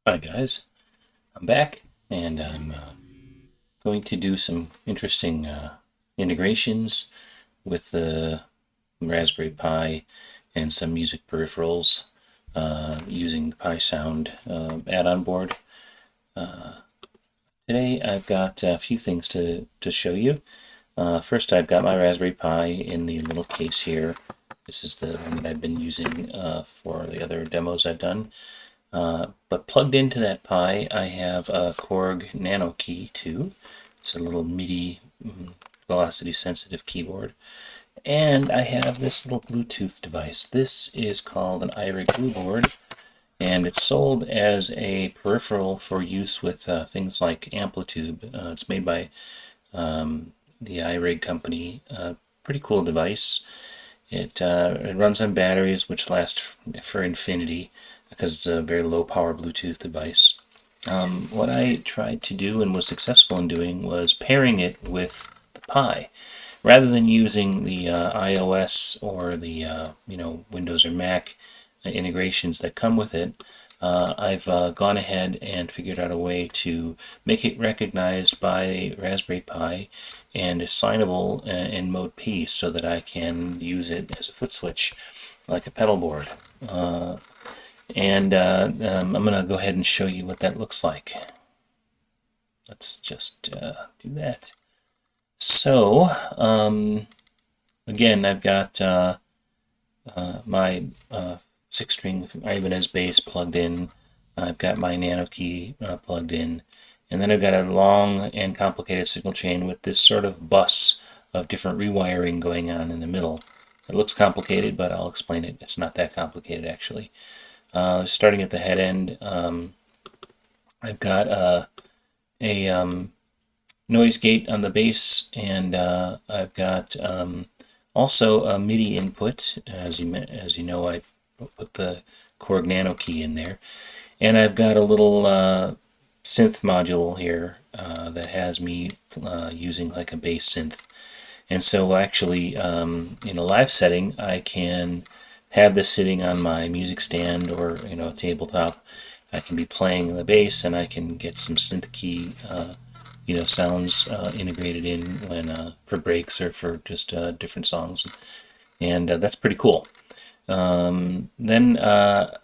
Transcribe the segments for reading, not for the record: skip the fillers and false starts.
Hi guys, I'm back and I'm going to do some interesting integrations with the Raspberry Pi and some music peripherals using the PiSound add-on board. Today I've got a few things to show you. First, I've got my Raspberry Pi in the little case here. This is the one that I've been using for the other demos I've done. But plugged into that Pi, I have a Korg Nano Key 2. It's a little MIDI velocity sensitive keyboard. And I have this little Bluetooth device. This is called an iRig BlueBoard, and it's sold as a peripheral for use with things like Amplitude. It's made by the iRig company. Pretty cool device. It runs on batteries which last for infinity because it's a very low power Bluetooth device. What I tried to do and was successful in doing was pairing it with the Pi. Rather than using the iOS or the Windows or Mac integrations that come with it, I've gone ahead and figured out a way to make it recognized by Raspberry Pi and assignable in ModeP so that I can use it as a foot switch like a pedal board. I'm going to go ahead and show you what that looks like. Let's just do that. So, again, I've got my 6-string Ibanez bass plugged in. I've got my Nano Key plugged in. And then I've got a long and complicated signal chain with this sort of bus of different rewiring going on in the middle. It looks complicated, but I'll explain it. It's not that complicated, actually. Starting at the head end, I've got a noise gate on the bass, and I've got also a MIDI input. As you know, I put the Korg Nano Key in there, and I've got a little synth module here that has me using like a bass synth. And so actually, in a live setting, I can have this sitting on my music stand or a tabletop. I can be playing the bass, and I can get some synth key sounds integrated in when for breaks or for just different songs, and that's pretty cool. Then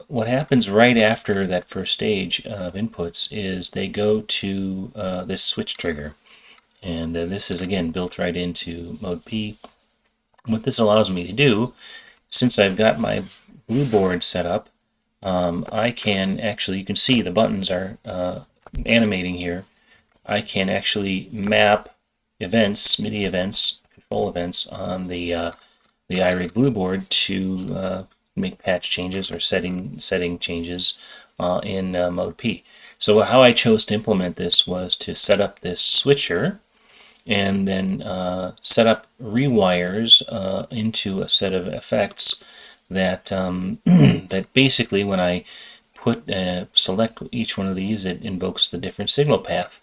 what happens right after that first stage of inputs is they go to this switch trigger, and this is again built right into ModeP. What this allows me to do, since I've got my BlueBoard set up, I can actually, you can see the buttons are animating here. I can actually map events, MIDI events, control events on the iRig BlueBoard to make patch changes or setting changes in ModeP. So how I chose to implement this was to set up this switcher and then set up rewires into a set of effects that that basically when I select each one of these, it invokes the different signal path.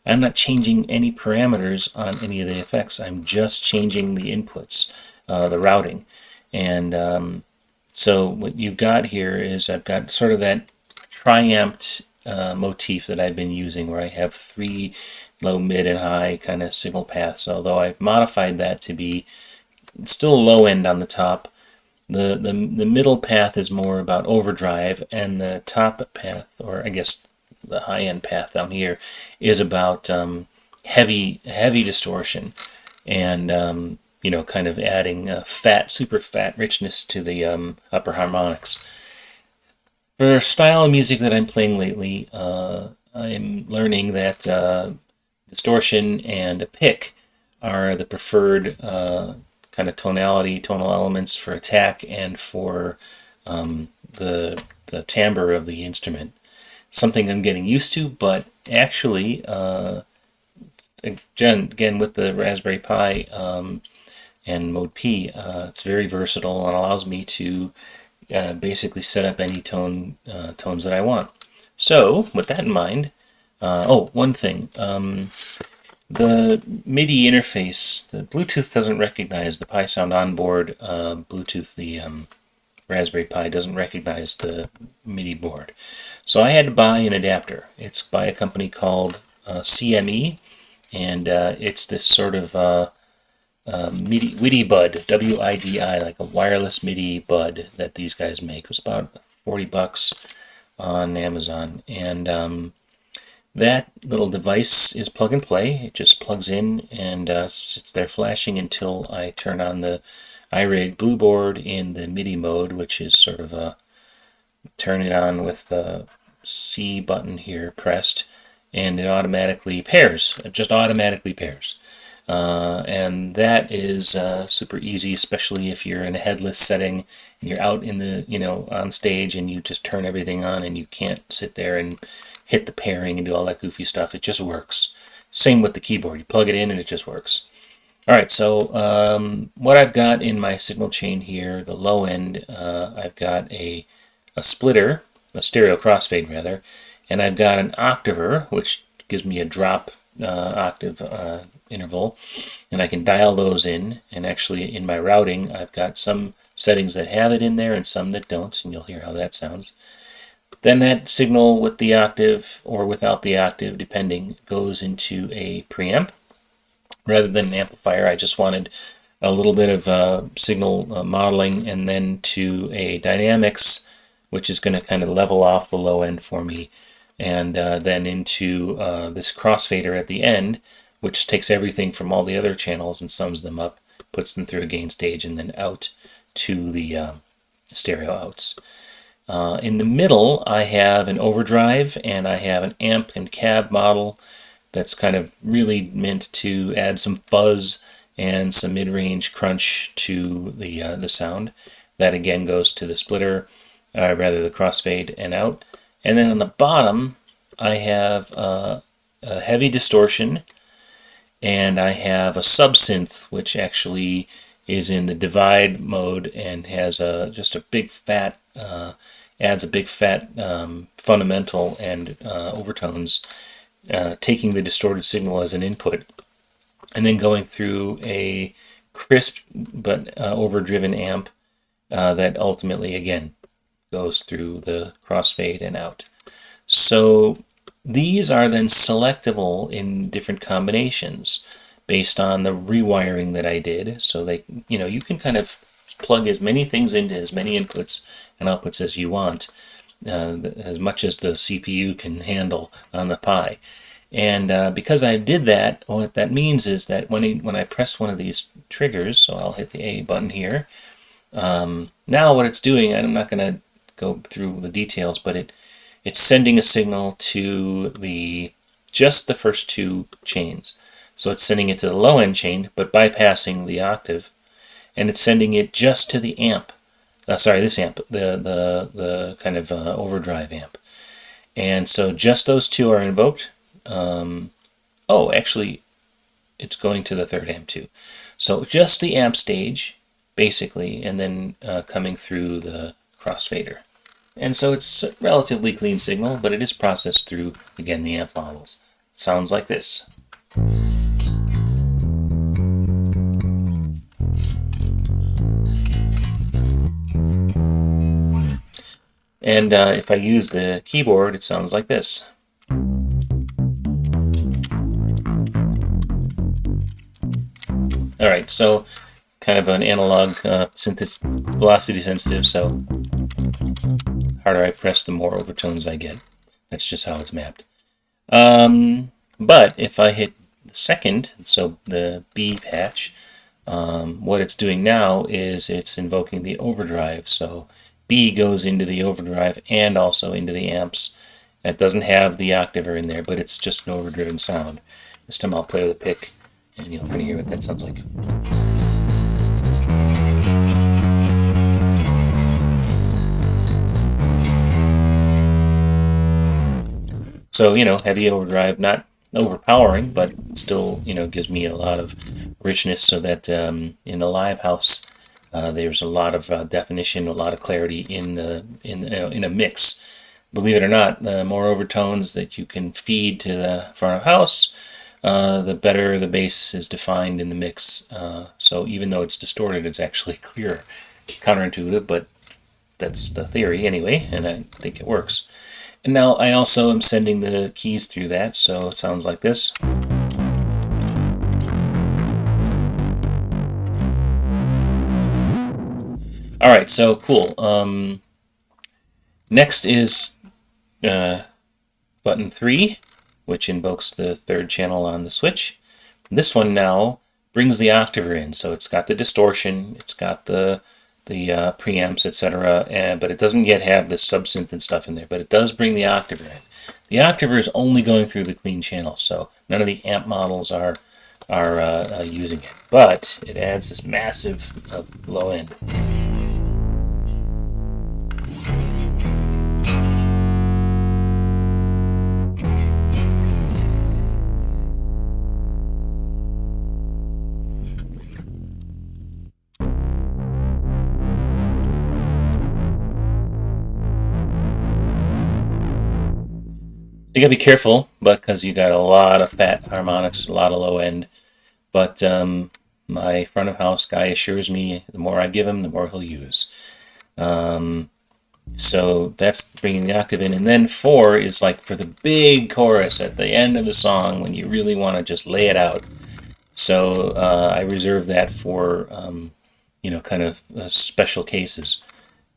I'm not changing any parameters on any of the effects. I'm just changing the inputs, the routing. And so what you've got here is I've got sort of that triamped motif that I've been using, where I have 3 low, mid, and high kind of signal paths, although I've modified that to be still low end on the top. The middle path is more about overdrive, and the top path, or I guess the high-end path down here, is about heavy distortion, and kind of adding super fat richness to the upper harmonics. For style of music that I'm playing lately, I'm learning that distortion and a pick are the preferred kind of tonal elements for attack and for the timbre of the instrument. Something I'm getting used to, but actually, again with the Raspberry Pi and ModeP, it's very versatile and allows me to basically set up any tones that I want. So, with that in mind, one thing. The MIDI interface, the Bluetooth doesn't recognize the PiSound onboard Bluetooth, the Raspberry Pi doesn't recognize the MIDI board. So I had to buy an adapter. It's by a company called CME, and it's this sort of MIDI WIDI, W-I-D-I, like a wireless MIDI bud that these guys make. It was about $40 on Amazon, and that little device is plug and play. It just plugs in and sits there flashing until I turn on the iRig BlueBoard in the MIDI mode, which is sort of a turn it on with the C button here pressed, and it automatically pairs. It just automatically pairs. And that is super easy, especially if you're in a headless setting and you're out in the, on stage and you just turn everything on and you can't sit there and hit the pairing and do all that goofy stuff. It just works. Same with the keyboard. You plug it in and it just works. All right, so what I've got in my signal chain here, the low end, I've got a splitter, a stereo crossfade rather, and I've got an octaver, which gives me a drop octave interval, and I can dial those in. And actually in my routing I've got some settings that have it in there and some that don't, and you'll hear how that sounds. Then that signal with the octave or without the octave, depending, goes into a preamp. Rather than an amplifier, I just wanted a little bit of signal modeling, and then to a dynamics, which is going to kind of level off the low end for me, and then into this crossfader at the end, which takes everything from all the other channels and sums them up, puts them through a gain stage, and then out to the stereo outs. In the middle, I have an overdrive, and I have an amp and cab model that's kind of really meant to add some fuzz and some mid-range crunch to the sound. That again goes to the splitter, rather the crossfade and out. And then on the bottom, I have a heavy distortion, and I have a subsynth, which actually is in the divide mode and has just a big fat, adds a big fat fundamental and overtones, taking the distorted signal as an input, and then going through a crisp but overdriven amp that ultimately, again, goes through the crossfade and out. So these are then selectable in different combinations based on the rewiring that I did. So they, you can kind of plug as many things into as many inputs and outputs as you want, as much as the CPU can handle on the Pi. And because I did that, what that means is that when I press one of these triggers, so I'll hit the A button here, now what it's doing, I'm not going to go through the details, but it's sending a signal to just the first two chains. So it's sending it to the low end chain, but bypassing the octave, and it's sending it just to the amp. This amp, the kind of overdrive amp. And so just those two are invoked. Actually, it's going to the third amp too. So just the amp stage, basically, and then coming through the crossfader. And so it's a relatively clean signal, but it is processed through, again, the amp models. Sounds like this. And if I use the keyboard, it sounds like this. Alright, so kind of an analog velocity sensitive, so the harder I press, the more overtones I get. That's just how it's mapped. But if I hit the second, so the B patch, what it's doing now is it's invoking the overdrive. So B goes into the overdrive and also into the amps. It doesn't have the octaver in there, but it's just an overdriven sound. This time I'll play with a pick, and you'll kind of hear what that sounds like. So, heavy overdrive, not overpowering, but still, gives me a lot of richness, so that in the live house, there's a lot of definition, a lot of clarity in a mix. Believe it or not, the more overtones that you can feed to the front of house, the better the bass is defined in the mix. So even though it's distorted, it's actually clearer. Counterintuitive, but that's the theory anyway, and I think it works. And now I also am sending the keys through that, so it sounds like this. All right, so cool. Next is button 3, which invokes the third channel on the switch. This one now brings the octaver in, so it's got the distortion, it's got the preamps, etc., but it doesn't yet have the subsynth and stuff in there, but it does bring the octaver in. The octaver is only going through the clean channel, so none of the amp models are using it, but it adds this massive low end. You gotta be careful, but because you got a lot of fat harmonics, a lot of low end. But my front of house guy assures me the more I give him, the more he'll use. So that's bringing the octave in, and then 4 is like for the big chorus at the end of the song when you really want to just lay it out. So I reserve that for kind of special cases.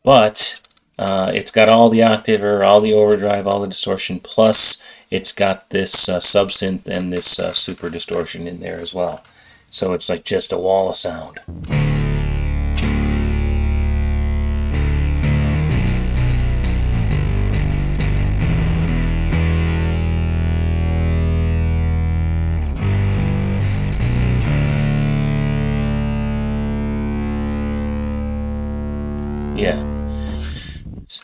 But it's got all the octaver, all the overdrive, all the distortion, plus it's got this subsynth and this super distortion in there as well. So it's like just a wall of sound. Yeah.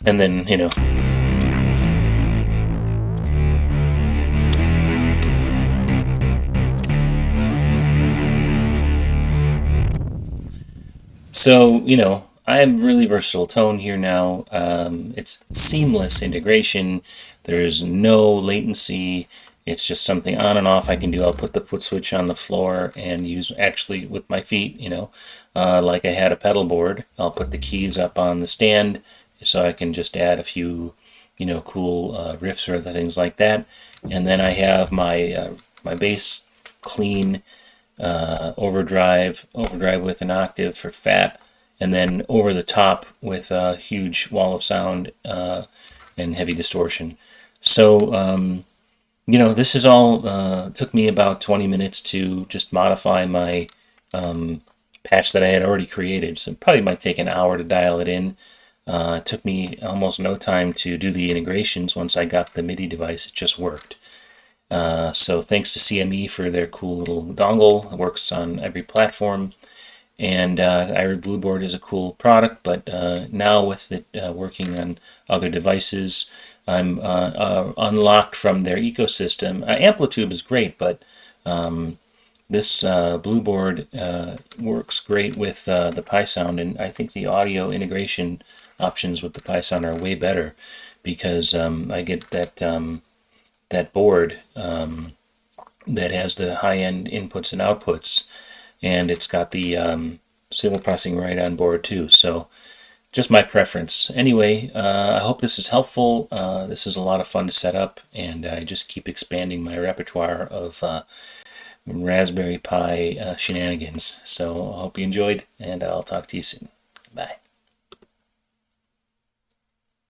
And then, so, I have really versatile tone here now. It's seamless integration. There's no latency. It's just something on and off I can do. I'll put the foot switch on the floor and use actually with my feet, like I had a pedal board. I'll put the keys up on the stand so I can just add a few, cool riffs or other things like that. And then I have my bass clean, overdrive with an octave for fat, and then over the top with a huge wall of sound and heavy distortion. So, this is all took me about 20 minutes to just modify my patch that I had already created. So it probably might take an hour to dial it in. It took me almost no time to do the integrations. Once I got the MIDI device, it just worked. So thanks to CME for their cool little dongle. It works on every platform. And iRig BlueBoard is a cool product, but now with it working on other devices, I'm unlocked from their ecosystem. Amplitude is great, but this BlueBoard works great with the PiSound, and I think the audio integration options with the PiSound are way better because I get that board that has the high-end inputs and outputs, and it's got the signal processing right on board too. So just my preference. Anyway, I hope this is helpful. This is a lot of fun to set up, and I just keep expanding my repertoire of Raspberry Pi shenanigans. So I hope you enjoyed, and I'll talk to you soon.